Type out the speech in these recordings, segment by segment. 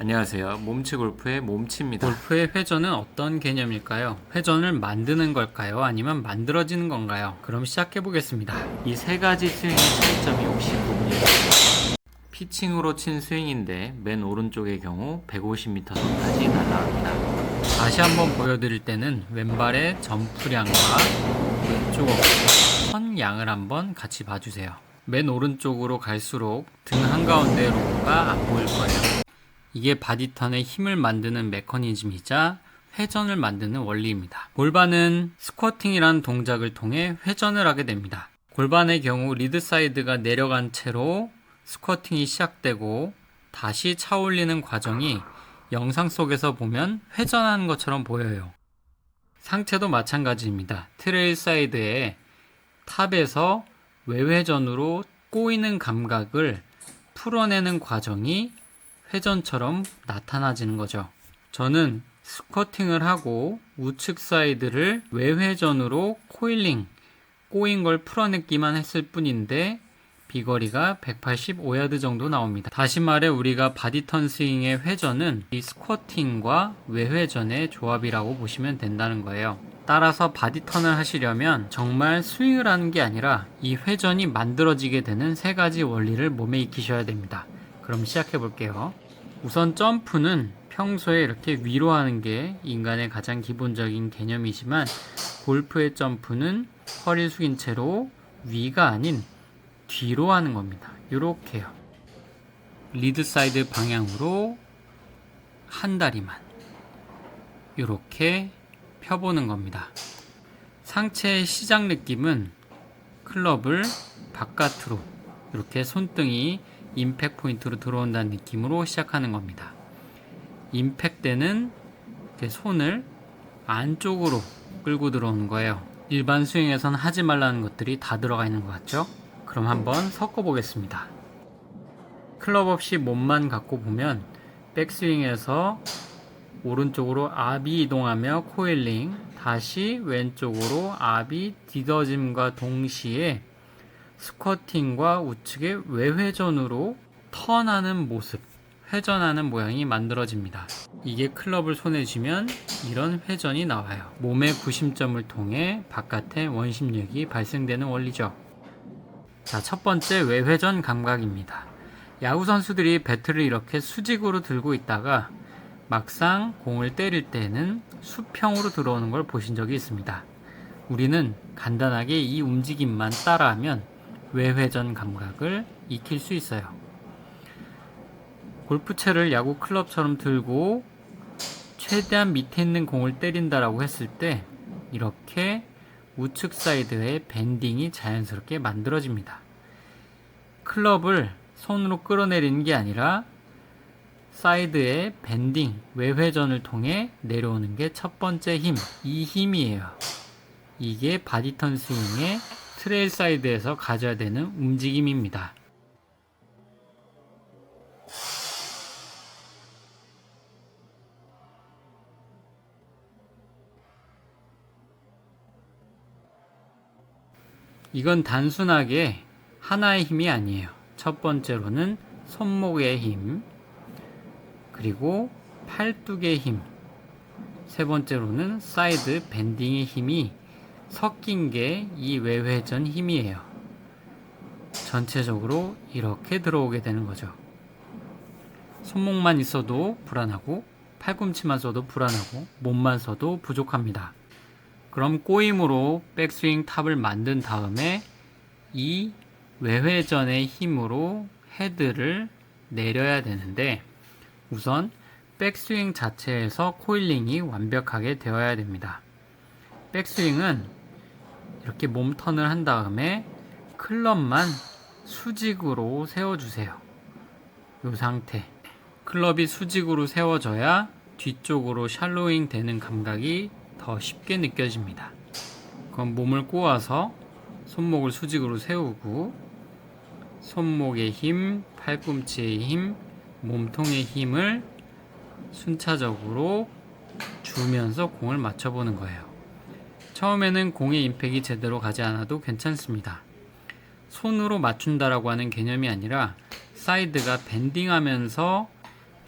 안녕하세요. 몸치 골프의 몸치입니다. 골프의 회전은 어떤 개념일까요? 회전을 만드는 걸까요? 아니면 만들어지는 건가요? 그럼 시작해 보겠습니다. 이 세 가지 스윙의 차이점이 혹시 부분입니다. 피칭으로 친 스윙인데 맨 오른쪽의 경우 150m 선까지 날아갑니다. 다시 한번 보여드릴 때는 왼발의 점프량과 왼쪽 어깨 선 양을 한번 같이 봐주세요. 맨 오른쪽으로 갈수록 등 한가운데 로고가 안 보일 거예요. 이게 바디턴의 힘을 만드는 메커니즘이자 회전을 만드는 원리입니다. 골반은 스쿼팅이라는 동작을 통해 회전을 하게 됩니다. 골반의 경우 리드 사이드가 내려간 채로 스쿼팅이 시작되고 다시 차올리는 과정이 영상 속에서 보면 회전하는 것처럼 보여요. 상체도 마찬가지입니다. 트레일 사이드에 탑에서 외회전으로 꼬이는 감각을 풀어내는 과정이 회전처럼 나타나지는 거죠. 저는 스쿼팅을 하고 우측 사이드를 외회전으로 코일링, 꼬인 걸 풀어냈기만 했을 뿐인데 비거리가 185야드 정도 나옵니다. 다시 말해 우리가 바디턴 스윙의 회전은 이 스쿼팅과 외회전의 조합이라고 보시면 된다는 거예요. 따라서 바디턴을 하시려면 정말 스윙을 하는 게 아니라 이 회전이 만들어지게 되는 세 가지 원리를 몸에 익히셔야 됩니다. 그럼 시작해 볼게요. 우선 점프는 평소에 이렇게 위로 하는 게 인간의 가장 기본적인 개념이지만 골프의 점프는 허리를 숙인 채로 위가 아닌 뒤로 하는 겁니다. 이렇게요. 리드 사이드 방향으로 한 다리만 이렇게 펴보는 겁니다. 상체의 시작 느낌은 클럽을 바깥으로 이렇게 손등이 임팩 포인트로 들어온다는 느낌으로 시작하는 겁니다. 임팩 때는 손을 안쪽으로 끌고 들어오는 거예요. 일반 스윙에선 하지 말라는 것들이 다 들어가 있는 것 같죠? 그럼 한번 섞어 보겠습니다. 클럽 없이 몸만 갖고 보면 백스윙에서 오른쪽으로 압이 이동하며 코일링, 다시 왼쪽으로 압이 디뎌짐과 동시에 스쿼팅과 우측의 외회전으로 턴하는 모습, 회전하는 모양이 만들어집니다. 이게 클럽을 손에 쥐면 이런 회전이 나와요. 몸의 구심점을 통해 바깥에 원심력이 발생되는 원리죠. 자, 첫 번째 외회전 감각입니다. 야구 선수들이 배트를 이렇게 수직으로 들고 있다가 막상 공을 때릴 때는 수평으로 들어오는 걸 보신 적이 있습니다. 우리는 간단하게 이 움직임만 따라하면 외회전 감각을 익힐 수 있어요. 골프채를 야구 클럽처럼 들고 최대한 밑에 있는 공을 때린다라고 했을 때 이렇게 우측 사이드의 밴딩이 자연스럽게 만들어집니다. 클럽을 손으로 끌어내리는 게 아니라 사이드의 밴딩, 외회전을 통해 내려오는 게 첫 번째 힘, 이 힘이에요. 이게 바디턴 스윙의 트레일 사이드에서 가져야 되는 움직임입니다. 이건 단순하게 하나의 힘이 아니에요. 첫 번째로는 손목의 힘, 그리고 팔뚝의 힘, 세 번째로는 사이드 밴딩의 힘이 섞인 게 이 외회전 힘이에요. 전체적으로 이렇게 들어오게 되는 거죠. 손목만 있어도 불안하고 팔꿈치만 써도 불안하고 몸만 써도 부족합니다. 그럼 꼬임으로 백스윙 탑을 만든 다음에 이 외회전의 힘으로 헤드를 내려야 되는데 우선 백스윙 자체에서 코일링이 완벽하게 되어야 됩니다. 백스윙은 이렇게 몸턴을 한 다음에 클럽만 수직으로 세워주세요. 이 상태. 클럽이 수직으로 세워져야 뒤쪽으로 샬로잉 되는 감각이 더 쉽게 느껴집니다. 그럼 몸을 꼬아서 손목을 수직으로 세우고 손목의 힘, 팔꿈치의 힘, 몸통의 힘을 순차적으로 주면서 공을 맞춰보는 거예요. 처음에는 공의 임팩이 제대로 가지 않아도 괜찮습니다. 손으로 맞춘다라고 하는 개념이 아니라 사이드가 밴딩하면서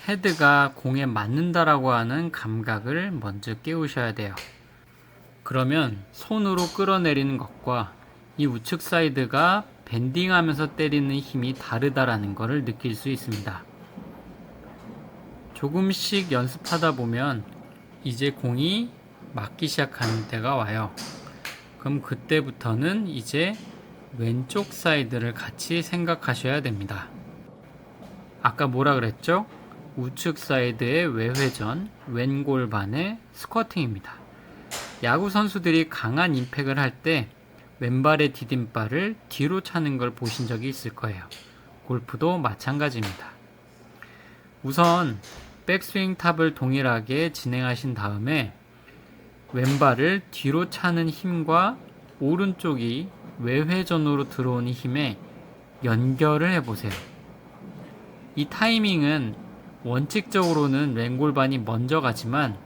헤드가 공에 맞는다라고 하는 감각을 먼저 깨우셔야 돼요. 그러면 손으로 끌어내리는 것과 이 우측 사이드가 밴딩하면서 때리는 힘이 다르다라는 것을 느낄 수 있습니다. 조금씩 연습하다 보면 이제 공이 맞기 시작하는 때가 와요. 그럼 그때부터는 이제 왼쪽 사이드를 같이 생각하셔야 됩니다. 아까 뭐라 그랬죠? 우측 사이드의 외회전, 왼골반의 스쿼팅입니다. 야구 선수들이 강한 임팩을 할 때 왼발의 디딤발을 뒤로 차는 걸 보신 적이 있을 거예요. 골프도 마찬가지입니다. 우선 백스윙 탑을 동일하게 진행하신 다음에 왼발을 뒤로 차는 힘과 오른쪽이 외회전으로 들어오는 힘에 연결을 해보세요. 이 타이밍은 원칙적으로는 왼골반이 먼저 가지만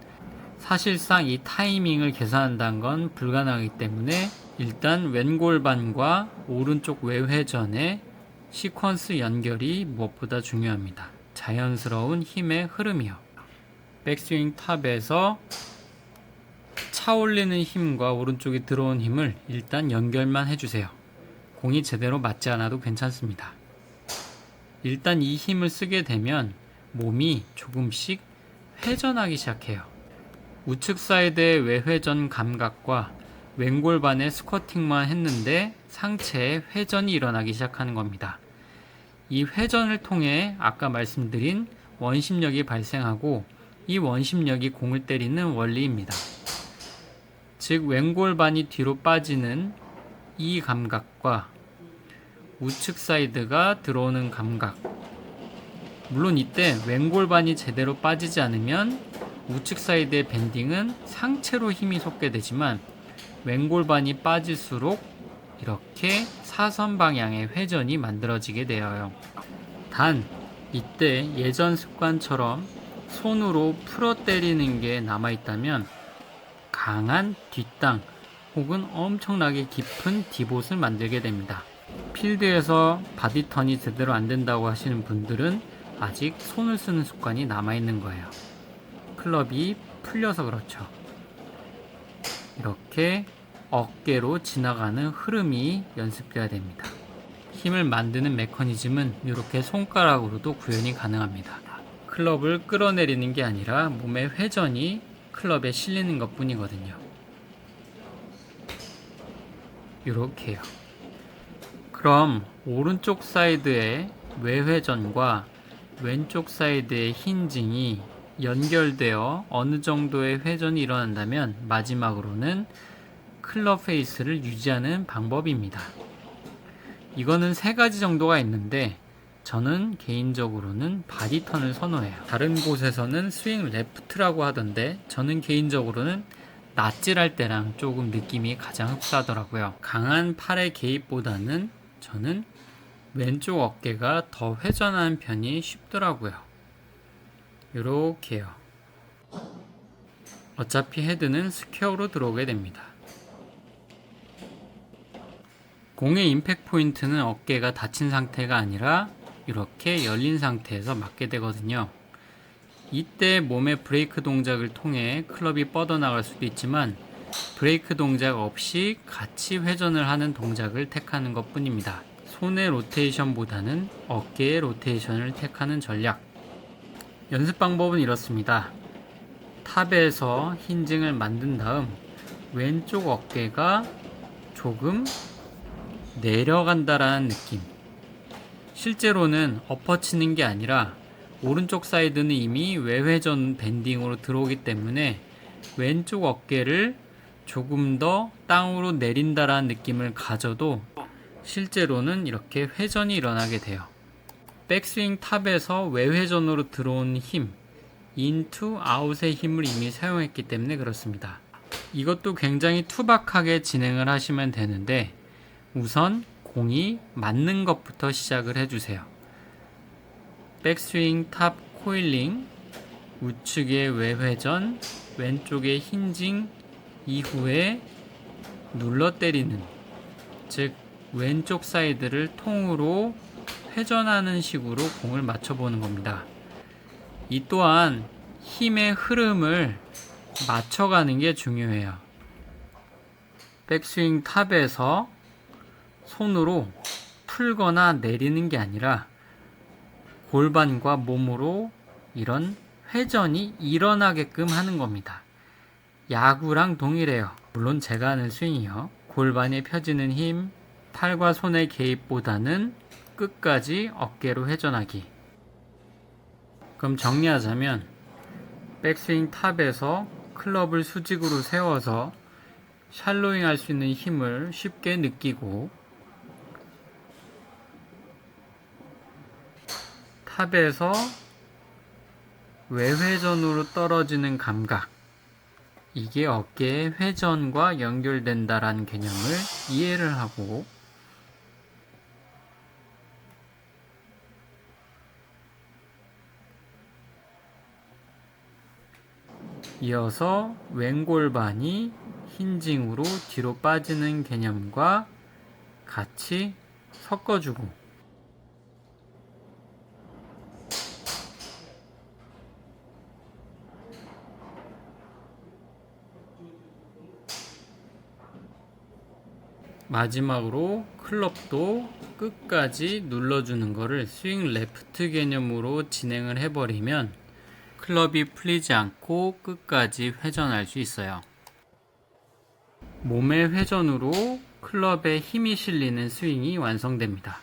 사실상 이 타이밍을 계산한다는 건 불가능하기 때문에 일단 왼골반과 오른쪽 외회전의 시퀀스 연결이 무엇보다 중요합니다. 자연스러운 힘의 흐름이요. 백스윙 탑에서 차올리는 힘과 오른쪽에 들어온 힘을 일단 연결만 해주세요. 공이 제대로 맞지 않아도 괜찮습니다. 일단 이 힘을 쓰게 되면 몸이 조금씩 회전하기 시작해요. 우측 사이드의 외회전 감각과 왼골반의 스쿼팅만 했는데 상체에 회전이 일어나기 시작하는 겁니다. 이 회전을 통해 아까 말씀드린 원심력이 발생하고 이 원심력이 공을 때리는 원리입니다. 즉 왼골반이 뒤로 빠지는 이 감각과 우측 사이드가 들어오는 감각, 물론 이때 왼골반이 제대로 빠지지 않으면 우측 사이드의 밴딩은 상체로 힘이 솟게 되지만 왼골반이 빠질수록 이렇게 사선 방향의 회전이 만들어지게 되어요. 단 이때 예전 습관처럼 손으로 풀어 때리는 게 남아있다면 강한 뒷땅 혹은 엄청나게 깊은 디봇을 만들게 됩니다. 필드에서 바디턴이 제대로 안 된다고 하시는 분들은 아직 손을 쓰는 습관이 남아있는 거예요. 클럽이 풀려서 그렇죠. 이렇게 어깨로 지나가는 흐름이 연습돼야 됩니다. 힘을 만드는 메커니즘은 이렇게 손가락으로도 구현이 가능합니다. 클럽을 끌어내리는 게 아니라 몸의 회전이 클럽에 실리는 것 뿐이거든요. 이렇게요. 그럼 오른쪽 사이드의 외회전과 왼쪽 사이드의 힌징이 연결되어 어느 정도의 회전이 일어난다면 마지막으로는 클럽 페이스를 유지하는 방법입니다. 이거는 세 가지 정도가 있는데 저는 개인적으로는 바디턴을 선호해요. 다른 곳에서는 스윙 레프트라고 하던데 저는 개인적으로는 낫질할 때랑 조금 느낌이 가장 흡사하더라고요. 강한 팔의 개입보다는 저는 왼쪽 어깨가 더 회전하는 편이 쉽더라고요. 이렇게요. 어차피 헤드는 스퀘어로 들어오게 됩니다. 공의 임팩트 포인트는 어깨가 닫힌 상태가 아니라 이렇게 열린 상태에서 맞게 되거든요. 이때 몸의 브레이크 동작을 통해 클럽이 뻗어나갈 수도 있지만 브레이크 동작 없이 같이 회전을 하는 동작을 택하는 것 뿐입니다. 손의 로테이션보다는 어깨의 로테이션을 택하는 전략. 연습 방법은 이렇습니다. 탑에서 힌징을 만든 다음 왼쪽 어깨가 조금 내려간다라는 느낌. 실제로는 엎어치는 게 아니라 오른쪽 사이드는 이미 외회전 밴딩으로 들어오기 때문에 왼쪽 어깨를 조금 더 땅으로 내린다라는 느낌을 가져도 실제로는 이렇게 회전이 일어나게 돼요. 백스윙 탑에서 외회전으로 들어온 힘, 인투 아웃의 힘을 이미 사용했기 때문에 그렇습니다. 이것도 굉장히 투박하게 진행을 하시면 되는데 우선 공이 맞는 것부터 시작을 해주세요. 백스윙 탑 코일링, 우측의 외회전, 왼쪽의 힌징 이후에 눌러 때리는, 즉 왼쪽 사이드를 통으로 회전하는 식으로 공을 맞춰보는 겁니다. 이 또한 힘의 흐름을 맞춰가는 게 중요해요. 백스윙 탑에서 손으로 풀거나 내리는 게 아니라 골반과 몸으로 이런 회전이 일어나게끔 하는 겁니다. 야구랑 동일해요. 물론 제가 하는 스윙이요. 골반에 펴지는 힘, 팔과 손의 개입보다는 끝까지 어깨로 회전하기. 그럼 정리하자면 백스윙 탑에서 클럽을 수직으로 세워서 샬로잉 할 수 있는 힘을 쉽게 느끼고, 탑에서 외회전으로 떨어지는 감각, 이게 어깨의 회전과 연결된다라는 개념을 이해를 하고, 이어서 왼골반이 힌징으로 뒤로 빠지는 개념과 같이 섞어주고, 마지막으로 클럽도 끝까지 눌러주는 거를 스윙 레프트 개념으로 진행을 해버리면 클럽이 풀리지 않고 끝까지 회전할 수 있어요. 몸의 회전으로 클럽에 힘이 실리는 스윙이 완성됩니다.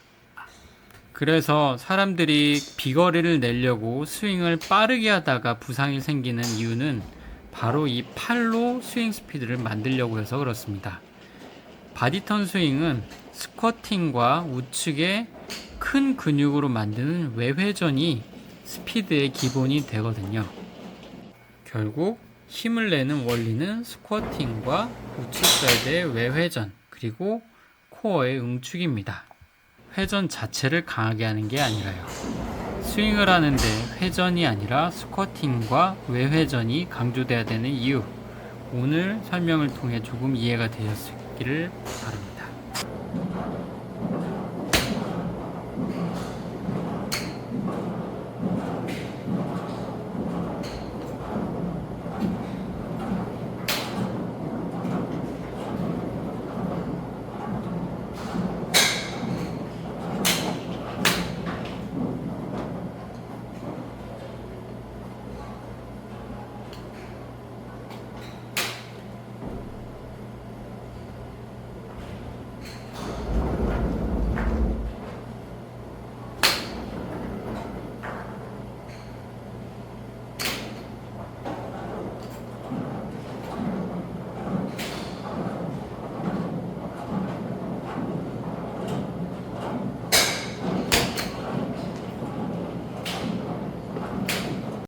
그래서 사람들이 비거리를 내려고 스윙을 빠르게 하다가 부상이 생기는 이유는 바로 이 팔로 스윙 스피드를 만들려고 해서 그렇습니다. 바디턴 스윙은 스쿼팅과 우측의 큰 근육으로 만드는 외회전이 스피드의 기본이 되거든요. 결국 힘을 내는 원리는 스쿼팅과 우측 사이드의 외회전, 그리고 코어의 응축입니다. 회전 자체를 강하게 하는 게 아니라요. 스윙을 하는데 회전이 아니라 스쿼팅과 외회전이 강조돼야 되는 이유, 오늘 설명을 통해 조금 이해가 되셨기를 바랍니다.